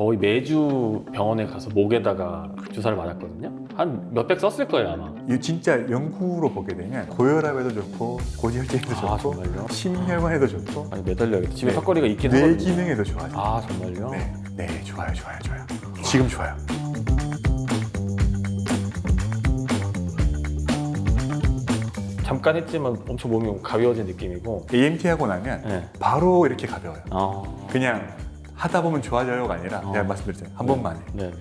거의 매주 병원에 가서 목에다가 주사를 맞았거든요. 한 몇백 썼을 거예요 아마. 이 진짜 연구로 보게 되면 고혈압에도 좋고 고지혈증에도 아, 좋고 정말요? 심혈관에도 좋고 아니 매달려야겠다. 집에 네. 턱걸이가 있긴 뇌 하거든요. 기능에도 좋아져요. 아 정말요? 네, 네, 좋아요. 지금 좋아요. 잠깐 했지만 엄청 몸이 가벼워진 느낌이고. AMT 하고 나면 네. 바로 이렇게 가벼워요. 아, 그냥 하다 보면 좋아져요가 아니라 제가 말씀드렸잖아요. 한 번만에. 네.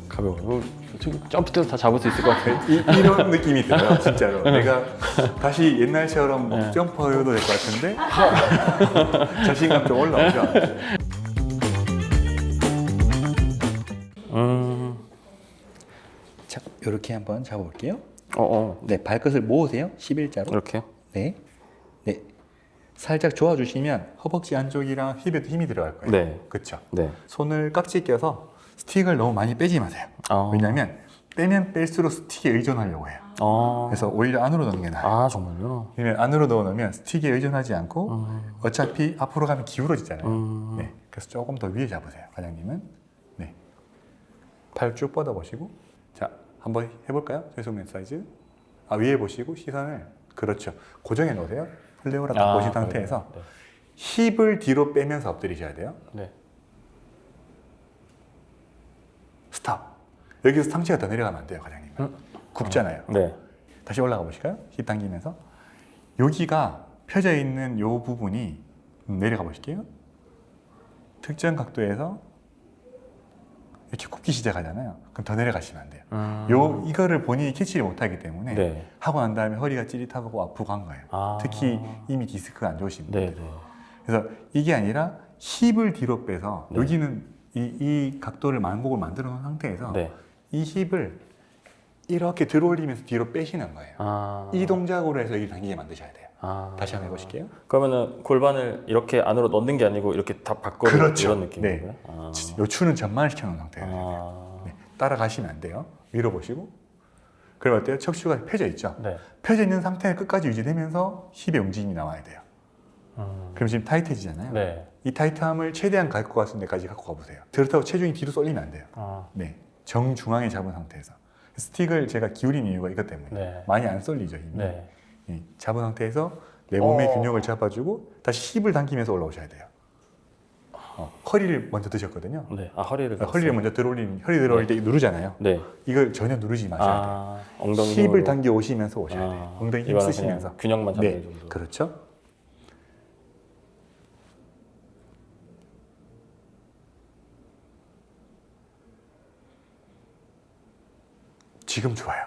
가벼워. 지금 점프대도 다 잡을 수 있을 것 같아요. 이런 느낌이 들어요, 진짜로. 내가 다시 옛날처럼 뭐 네. 점퍼해도 될 것 같은데 자신감 좀 올라오죠. 자, 이렇게 한번 잡아볼게요. 네, 발끝을 모으세요. 11자로. 이렇게요? 네. 네. 살짝 조아주시면 허벅지 안쪽이랑 힙에도 힘이 들어갈 거예요. 네. 그렇죠. 네. 손을 깍지 껴서 스틱을 너무 많이 빼지 마세요. 왜냐하면 빼면 뺄수록 스틱에 의존하려고 해요. 그래서 오히려 안으로 넣는 게 나아요. 아 정말요? 왜냐면 안으로 넣어놓으면 스틱에 의존하지 않고 어차피 앞으로 가면 기울어지잖아요. 네. 그래서 조금 더 위에 잡으세요. 과장님은. 네. 팔 쭉 뻗어보시고. 자, 한번 해볼까요? 최소면 사이즈. 위에 보시고 시선을 그렇죠. 고정해 놓으세요. 플레어랑 딱 보신 상태에서 네. 힙을 뒤로 빼면서 엎드리셔야 돼요. 네. 스탑. 여기서 상체가 더 내려가면 안 돼요, 과장님. 굽잖아요. 네. 다시 올라가 보실까요? 힙 당기면서 여기가 펴져 있는 요 부분이 내려가 보실게요. 특정 각도에서 이렇게 굽기 시작하잖아요. 그럼 더 내려가시면 안 돼요. 이거를 본인이 캐치를 못하기 때문에 네. 하고 난 다음에 허리가 찌릿하고 아프고 한 거예요. 특히 이미 디스크가 안 좋으신 분들. 네. 네. 그래서 이게 아니라 힙을 뒤로 빼서 네. 여기는 이 각도를 만곡을 만들어 놓은 상태에서 네. 이 힙을 이렇게 들어올리면서 뒤로 빼시는 거예요. 이 동작으로 해서 여기 당기게 만드셔야 돼요. 다시 한번 해보실게요. 그러면은 골반을 이렇게 안으로 넣는 게 아니고 이렇게 다 밖으로 그렇죠. 이런 느낌인가요? 네. 요 추는 전만을 시켜놓은 상태예요. 네. 따라가시면 안 돼요. 위로 보시고. 그럼 어때요? 척추가 펴져 있죠? 네. 펴져 있는 상태 끝까지 유지되면서 힙의 움직임이 나와야 돼요. 그럼 지금 타이트해지잖아요. 네. 이 타이트함을 최대한 갖고 가는 데까지 갖고 가보세요. 그렇다고 체중이 뒤로 쏠리면 안 돼요. 네. 정중앙에 잡은 상태에서. 스틱을 제가 기울인 이유가 이것 때문에. 네. 많이 안 쏠리죠, 힘이. 네. 잡은 상태에서 내 몸의 균형을 잡아주고 다시 힙을 당기면서 올라오셔야 돼요. 허리를 먼저 드셨거든요. 네. 허리를. 허리를 먼저 들어올리는, 허리 들어올 때 누르잖아요. 네. 이걸 전혀 누르지 마셔야 돼요. 엉덩이 힙을 힘으로. 당겨 오시면서 오셔야 돼요. 엉덩이 힘 이거는 쓰시면서. 그냥 균형만 잡는 네, 정도. 그렇죠. 지금 좋아요.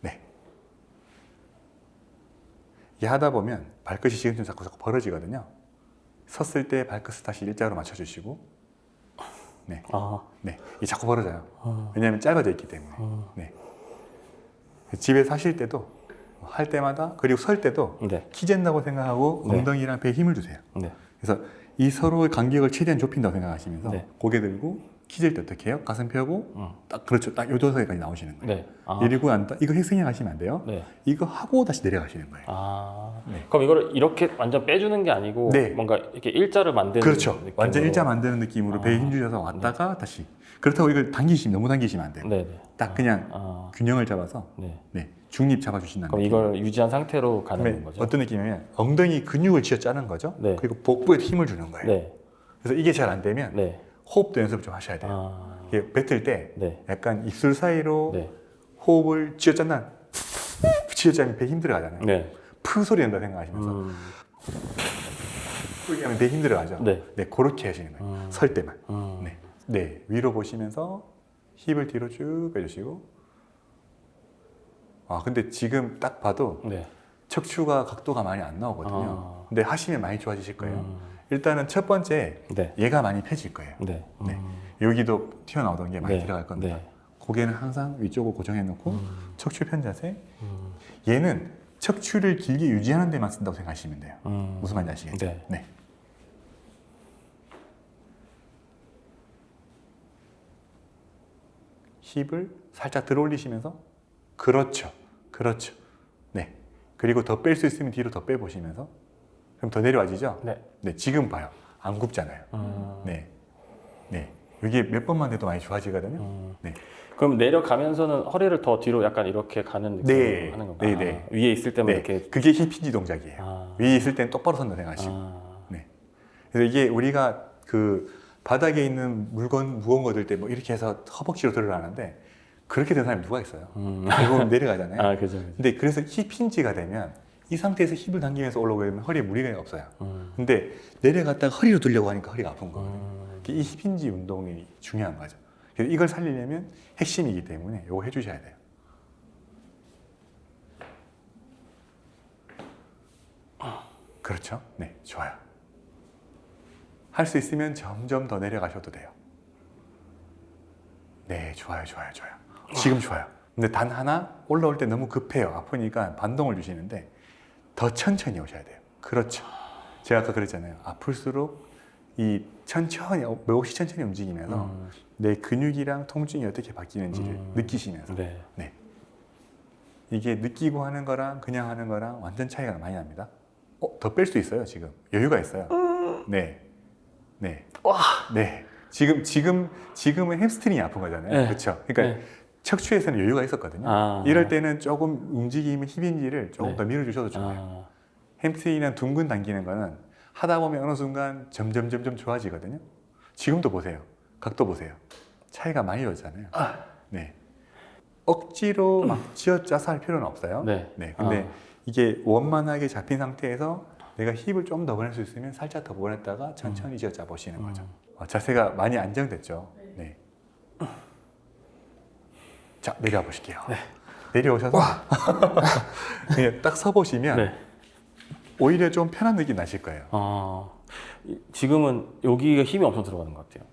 네. 이게 하다 보면 발끝이 지금 자꾸 벌어지거든요. 섰을 때 발끝을 다시 일자로 맞춰주시고, 네, 네, 이 자꾸 벌어져요. 왜냐하면 짧아져 있기 때문에. 네. 집에서 하실 때도 할 때마다 그리고 설 때도 네. 키 잰다고 생각하고 네. 엉덩이랑 배에 힘을 주세요. 네. 그래서 이 서로의 간격을 최대한 좁힌다고 생각하시면서 네. 고개 들고 키 잴 때 어떻게 해요? 가슴 펴고 딱 그렇죠. 딱 요 도서에까지 나오시는 거예요. 네. 내리고 이거 획승해 가시면 안 돼요. 네. 이거 하고 다시 내려가시는 거예요. 네. 그럼 이거를 이렇게 완전 빼주는 게 아니고 네. 뭔가 이렇게 일자를 만드는 그렇죠. 느낌으로. 완전 일자 만드는 느낌으로 배에 힘 주셔서 왔다가 다시. 그렇다고 이걸 너무 당기시면 안 돼요. 네. 딱 그냥 균형을 잡아서 네. 네, 중립 잡아주신다는 그럼 느낌. 이걸 유지한 상태로 가는 그다음에 거죠? 어떤 느낌이냐면 엉덩이 근육을 쥐어 짜는 거죠. 네. 그리고 복부에 힘을 주는 거예요. 네. 그래서 이게 잘 안 되면 네. 호흡도 연습 좀 하셔야 돼요. 이게 뱉을 때 네. 약간 입술 사이로 네. 호흡을 쥐어짠다. 쥐어짜면 배 힘들어가잖아요. 네. 푸 소리 난다 생각하시면서 그렇게 하면 배 힘들어가죠. 네. 네, 그렇게 하시는 거예요. 설 때만. 네. 네, 위로 보시면서 힙을 뒤로 쭉 빼주시고. 근데 지금 딱 봐도 네. 척추가 각도가 많이 안 나오거든요. 근데 하시면 많이 좋아지실 거예요. 일단은 첫 번째, 네. 얘가 많이 펴질 거예요. 네. 네. 여기도 튀어나오던 게 많이 네. 들어갈 겁니다. 네. 고개는 항상 위쪽으로 고정해 놓고 척추 편 자세. 얘는 척추를 길게 유지하는 데만 쓴다고 생각하시면 돼요. 무슨 말인지 아시겠죠? 네. 네. 힙을 살짝 들어 올리시면서 그렇죠. 그렇죠. 네. 그리고 더 뺄 수 있으면 뒤로 더 빼보시면서 그럼 더 내려와지죠? 네. 네. 지금 봐요. 안 굽잖아요. 네. 네. 이게 몇 번만 돼도 많이 좋아지거든요. 네. 그럼 내려가면서는 허리를 더 뒤로 약간 이렇게 가는 느낌으로 네. 하는 건가요? 네, 네. 위에 있을 때만 네. 이렇게. 그게 힙힌지 동작이에요. 아. 위에 있을 때는 똑바로 선다 생각하시고. 네. 그래서 이게 우리가 그 바닥에 있는 물건 무거운 거 들 때 뭐 이렇게 해서 허벅지로 들어가는데 그렇게 된 사람이 누가 있어요? 결국은 내려가잖아요. 아, 그죠. 근데 그래서 힙힌지가 되면 이 상태에서 힙을 당기면서 올라오게 되면 허리에 무리가 없어요. 근데 내려갔다가 허리로 들려고 하니까 허리가 아픈 거거든요. 이 힙힌지 운동이 중요한 거죠. 그래서 이걸 살리려면 핵심이기 때문에 이거 해주셔야 돼요. 그렇죠? 네, 좋아요. 할 수 있으면 점점 더 내려가셔도 돼요. 네, 좋아요, 좋아요, 좋아요. 지금 좋아요. 근데 단 하나 올라올 때 너무 급해요. 아프니까 반동을 주시는데 더 천천히 오셔야 돼요. 그렇죠. 제가 아까 그랬잖아요. 아플수록 이 천천히, 몇없이 천천히 움직이면서 내 근육이랑 통증이 어떻게 바뀌는지를 느끼시면서. 네. 네. 이게 느끼고 하는 거랑 그냥 하는 거랑 완전 차이가 많이 납니다. 더 뺄 수 있어요, 지금. 여유가 있어요. 네. 네. 와. 네. 지금은 햄스트링이 아픈 거잖아요. 네. 그렇죠. 그러니까 네. 척추에서는 여유가 있었거든요. 아. 이럴 때는 조금 움직임의 힙인지를 조금 네. 더 밀어주셔도 좋아요. 햄스트링이나 둥근 당기는 거는 하다 보면 어느 순간 점점 좋아지거든요. 지금도 보세요. 각도 보세요. 차이가 많이 나잖아요. 네. 억지로 막 쥐어짜서 할 필요는 없어요. 네. 네. 근데 이게 원만하게 잡힌 상태에서 내가 힙을 좀 더 보낼 수 있으면 살짝 더 보냈다가 천천히 쥐어짜 보시는 거죠. 자세가 많이 안정됐죠. 네. 자, 내려와 보실게요. 네. 내려오셔서 그냥 딱 서 보시면 네. 오히려 좀 편한 느낌 나실 거예요. 지금은 여기가 힘이 엄청 들어가는 것 같아요.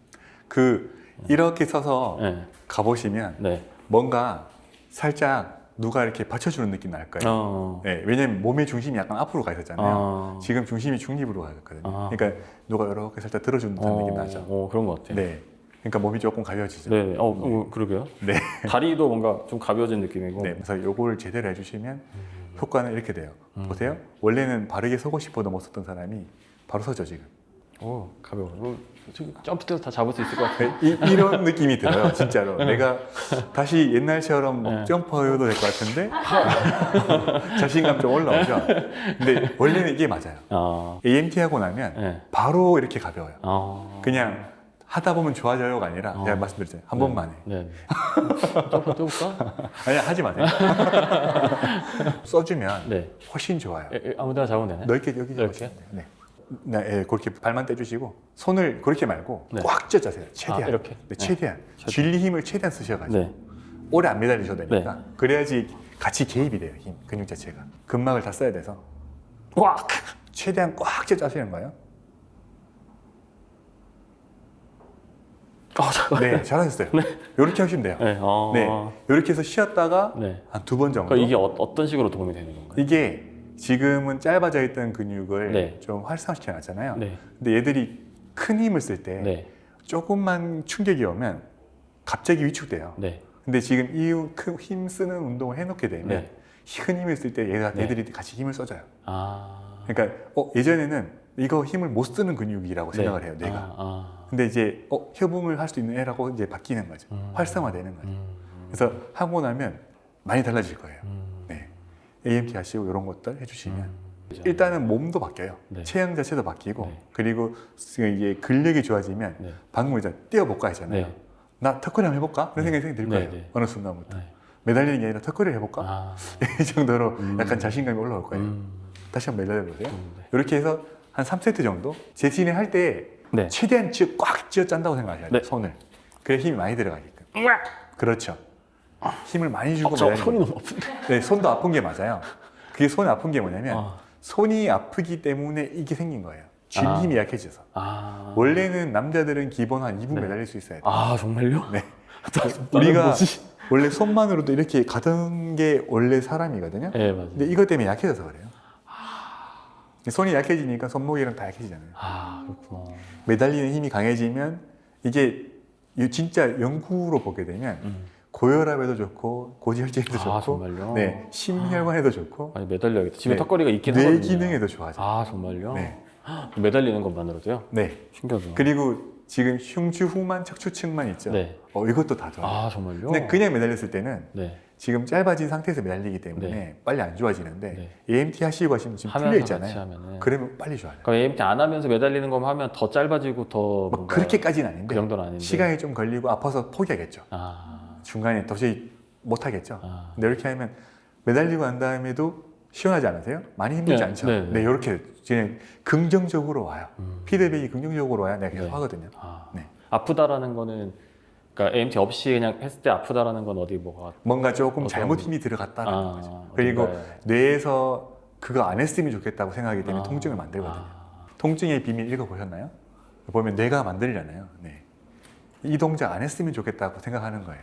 이렇게 서서 네. 가보시면 네. 뭔가 살짝 누가 이렇게 받쳐주는 느낌 날 거예요. 네, 왜냐면 몸의 중심이 약간 앞으로 가 있었잖아요. 지금 중심이 중립으로 가 있거든요. 그러니까 누가 이렇게 살짝 들어주는 듯한 느낌 나죠. 그런 것 같아요. 네. 그러니까 몸이 조금 가벼워지죠. 네. 그러게요. 네. 다리도 뭔가 좀 가벼워진 느낌이고. 네. 그래서 요걸 제대로 해주시면 효과는 이렇게 돼요. 보세요. 원래는 바르게 서고 싶어도 못 섰던 사람이 바로 서죠, 지금. 가벼워. 점프 때도 다 잡을 수 있을 것 같아요. 이런 느낌이 들어요, 진짜로. 내가 다시 옛날처럼 막 점프해도 될 것 같은데 자신감 좀 올라오죠. 근데 원래는 이게 맞아요. AMT 하고 나면 네. 바로 이렇게 가벼워요. 그냥 그냥 하다 보면 좋아져요가 아니라 제가 말씀드렸잖아요. 한 번만 해. 네. 떠볼까? 아니, 하지 마세요. 써주면 네. 훨씬 좋아요. 아무데나 잡으면 되나요? 넓게 여기 넓게? 잡으시면 돼요. 네. 네, 그렇게 발만 떼주시고 손을 그렇게 말고 네. 꽉 쥐어짜세요. 최대한. 이렇게? 네, 최대한. 쥐리 힘을 최대한 쓰셔가지고 네. 오래 안 매달리셔도 되니까. 그래야지 같이 개입이 돼요. 힘, 근육 자체가. 근막을 다 써야 돼서 꽉! 최대한 꽉 쥐어짜시는 거예요. 잠깐만. 네, 잘하셨어요. 이렇게 하시면 돼요. 네. 네, 이렇게 해서 쉬었다가 네. 한 2번 정도. 그러니까 이게 어떤 식으로 도움이 되는 건가요? 이게 지금은 짧아져 있던 근육을 네. 좀 활성화시켜 놨잖아요. 네. 근데 얘들이 큰 힘을 쓸 때 네. 조금만 충격이 오면 갑자기 위축돼요. 네. 근데 지금 이 큰 힘 쓰는 운동을 해놓게 되면 네. 큰 힘을 쓸 때 네. 얘들이 같이 힘을 써줘요. 그러니까 그러니까 예전에는 이거 힘을 못 쓰는 근육이라고 생각을 해요, 내가. 근데 이제 협응을 할 수 있는 애라고 이제 바뀌는 거죠. 활성화되는 거죠. 그래서 하고 나면 많이 달라질 거예요. 네. AMT 하시고 이런 것들 해주시면 일단은 몸도 바뀌어요. 네. 체형 자체도 바뀌고 네. 그리고 이게 근력이 좋아지면 네. 방금 이제 뛰어볼까 했잖아요. 네. 나 턱걸이 한번 해볼까? 그런 생각이 들 거예요. 네. 어느 순간부터. 네. 매달리는 게 아니라 턱걸이를 해볼까? 이 정도로 약간 자신감이 올라올 거예요. 다시 한번 매달려보세요. 네. 이렇게 해서 한 3세트 정도 재진을 할 때 네. 최대한 꽉 쥐어 짠다고 생각하셔야 돼요. 네. 손을. 그래 힘이 많이 들어가게끔. 그렇죠. 힘을 많이 주고 저 매달리는 손이 거예요. 너무 아픈데. 네, 손도 아픈 게 맞아요. 그게 손이 아픈 게 뭐냐면 손이 아프기 때문에 이게 생긴 거예요. 쥐 힘이 약해져서. 원래는 남자들은 기본 한 2분 매달릴 수 있어야 돼요. 정말요? 네. 우리가 우리가 원래 손만으로도 이렇게 가던 게 원래 사람이거든요. 네, 맞아요. 근데 이것 때문에 약해져서 그래요. 손이 약해지니까 손목이랑 다 약해지잖아요. 그렇구나. 매달리는 힘이 강해지면 이게 진짜 연구로 보게 되면 고혈압에도 좋고 고지혈증에도 좋고 정말요? 네, 심혈관에도 좋고 아니 매달려야겠다. 집에 네. 턱걸이가 있긴 뇌 하거든요. 기능에도 좋아져요. 정말요? 네. 매달리는 것만으로도요? 네. 신기하다. 그리고 지금 흉추 후만 척추측만 있죠. 네. 이것도 다 좋아요. 아 정말요? 근데 그냥 매달렸을 때는 네. 지금 짧아진 상태에서 매달리기 때문에 네. 빨리 안 좋아지는데 네. AMT 하시고 하시면 지금 풀려 하면서 같이 있잖아요. 하면은. 그러면 빨리 좋아요. 그럼 AMT 안 하면서 매달리는 것만 하면 더 짧아지고 더 뭐 뭔가 그렇게까지는 아닌데 그 정도는 아닌데. 시간이 좀 걸리고 아파서 포기하겠죠. 아. 중간에 도저히 못 하겠죠. 아. 근데 이렇게 하면 매달리고 난 다음에도 시원하지 않으세요? 많이 힘들지 네, 않죠? 네, 네, 네. 이렇게 그냥 긍정적으로 와요. 피드백이 긍정적으로 와야 내가 계속 네. 하거든요. 아. 네. 아프다라는 거는 그러니까 AMT 없이 그냥 했을 때 아프다라는 건 어디 뭐가 뭔가 조금 어떤- 잘못 힘이 들어갔다는 아, 거죠. 그리고 어딘가에- 뇌에서 그거 안 했으면 좋겠다고 생각하기 때문에 아. 통증을 만들거든요. 아. 통증의 비밀 읽어보셨나요? 보면 뇌가 만들잖아요. 네. 이 동작 안 했으면 좋겠다고 생각하는 거예요.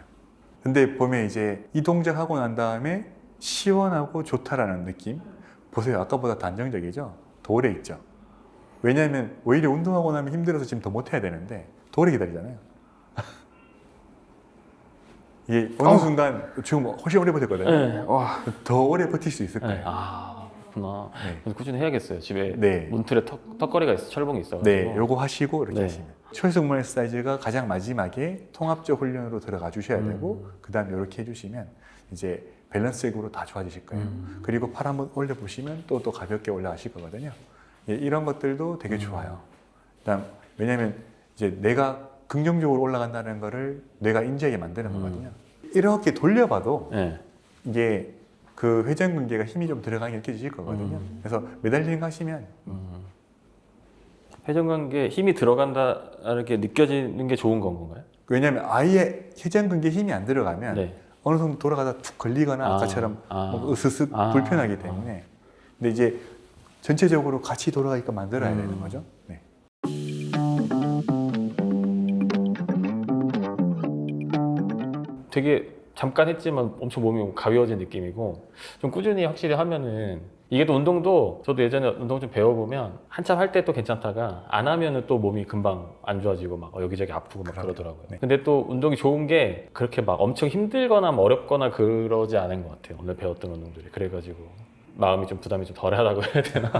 근데 보면 이제 이 동작 하고 난 다음에 시원하고 좋다라는 느낌 보세요. 아까보다 더 안정적이죠? 더 오래 있죠? 왜냐하면 오히려 운동하고 나면 힘들어서 지금 더 못해야 되는데 더 오래 기다리잖아요. 이게 어느 순간 지금 훨씬 오래 버텼거든요. 네. 와. 더 오래 버틸 수 있을 네. 거예요. 아, 그렇구나. 네. 그래서 꾸준히 해야겠어요. 집에 네. 문틀에 턱걸이가 있어, 철봉이 있어. 네, 요거 하시고 이렇게 네. 하시면 초이스물 엑서사이즈가 가장 마지막에 통합적 훈련으로 들어가 주셔야 되고 그 다음에 이렇게 해주시면 이제 밸런스적으로 다 좋아지실 거예요. 그리고 팔 한번 올려보시면 또 가볍게 올라가실 거거든요. 예, 이런 것들도 되게 좋아요. 그다음 왜냐하면 이제 내가 긍정적으로 올라간다는 거를 뇌가 인지하게 만드는 거거든요. 이렇게 돌려봐도 네. 이게 그 회전근개가 힘이 좀 들어가게 느껴지실 거거든요. 그래서 매달리는 거 하시면 회전관계에 힘이 들어간다 이렇게 느껴지는 게 좋은 건가요? 왜냐하면 아예 회전근개 힘이 안 들어가면 네. 어느 정도 돌아가다 툭 걸리거나 아, 아까처럼 아. 뭐 으스스 아. 불편하기 때문에 근데 이제 전체적으로 같이 돌아가니까 만들어야 되는 거죠. 네. 되게 잠깐 했지만 엄청 몸이 가벼워진 느낌이고 좀 꾸준히 확실히 하면은 이게 또 운동도 저도 예전에 운동 좀 배워보면 한참 할 때 또 괜찮다가 안 하면은 또 몸이 금방 안 좋아지고 막 여기저기 아프고 막 그럼요. 그러더라고요. 네. 근데 또 운동이 좋은 게 그렇게 막 엄청 힘들거나 뭐 어렵거나 그러지 않은 것 같아요. 오늘 배웠던 운동들이. 그래가지고 마음이 좀 부담이 좀 덜하다고 해야 되나?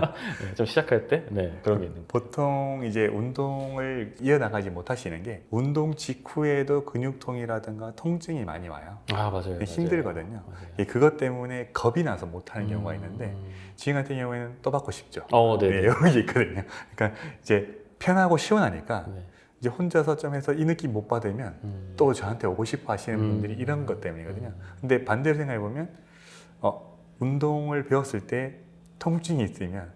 네, 좀 시작할 때 그런 게 있는 거. 보통 이제 운동을 이어나가지 못하시는 게 운동 직후에도 근육통이라든가 통증이 많이 와요. 아 맞아요. 맞아요. 힘들거든요. 맞아요. 예, 그것 때문에 겁이 나서 못하는 경우가 있는데 지금 같은 경우에는 또 받고 싶죠. 네. 네, 이런 게 있거든요. 그러니까 이제 편하고 시원하니까 네. 이제 혼자서 좀 해서 이 느낌 못 받으면 또 저한테 오고 싶어 하시는 분들이 이런 것 때문이거든요. 근데 반대로 생각해 보면 운동을 배웠을 때 통증이 있으면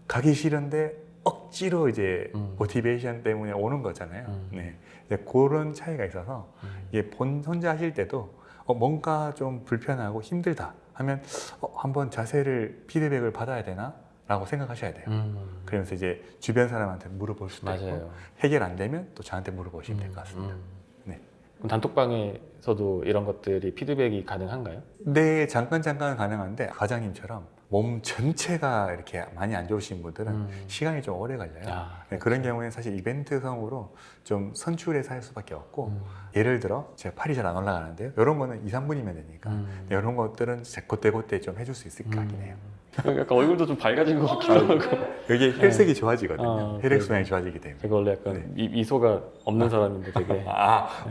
가기 싫은데 억지로 이제 모티베이션 때문에 오는 거잖아요. 네. 이제 그런 차이가 있어서 이게 혼자 하실 때도 뭔가 좀 불편하고 힘들다 하면 한번 자세를 피드백을 받아야 되나? 라고 생각하셔야 돼요. 그러면서 이제 주변 사람한테 물어볼 수도 맞아요. 있고 해결 안 되면 또 저한테 물어보시면 될 것 같습니다. 네. 그럼 단톡방에서도 이런 것들이 피드백이 가능한가요? 네, 잠깐 가능한데 과장님처럼 몸 전체가 이렇게 많이 안 좋으신 분들은 시간이 좀 오래 걸려요. 아, 네, 그런 경우에는 사실 이벤트성으로 좀 선출해서 할 수밖에 없고 예를 들어 제가 팔이 잘 안 올라가는데요. 이런 거는 2, 3분이면 되니까 이런 것들은 그때 좀 해줄 수 있을 것 같긴 해요. 약간 얼굴도 좀 밝아진 것 같기도 하고. 여기 혈색이 좋아지거든요. 아, 혈액순환이 좋아지기 때문에. 제가 원래 약간 네. 미소가 없는 사람인데 되게.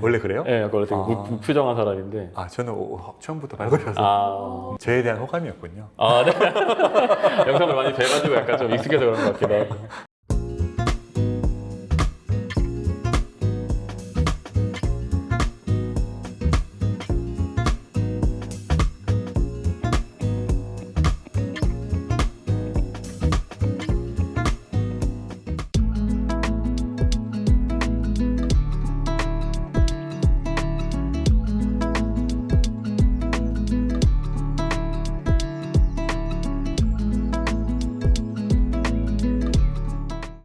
원래 그래요? 네, 약간 원래 되게 아. 무표정한 사람인데. 저는 처음부터 밝으셔서 아, 저에 대한 호감이었군요. 네. 영상을 많이 뵈가지고 약간 좀 익숙해서 그런 것 같기도 하고.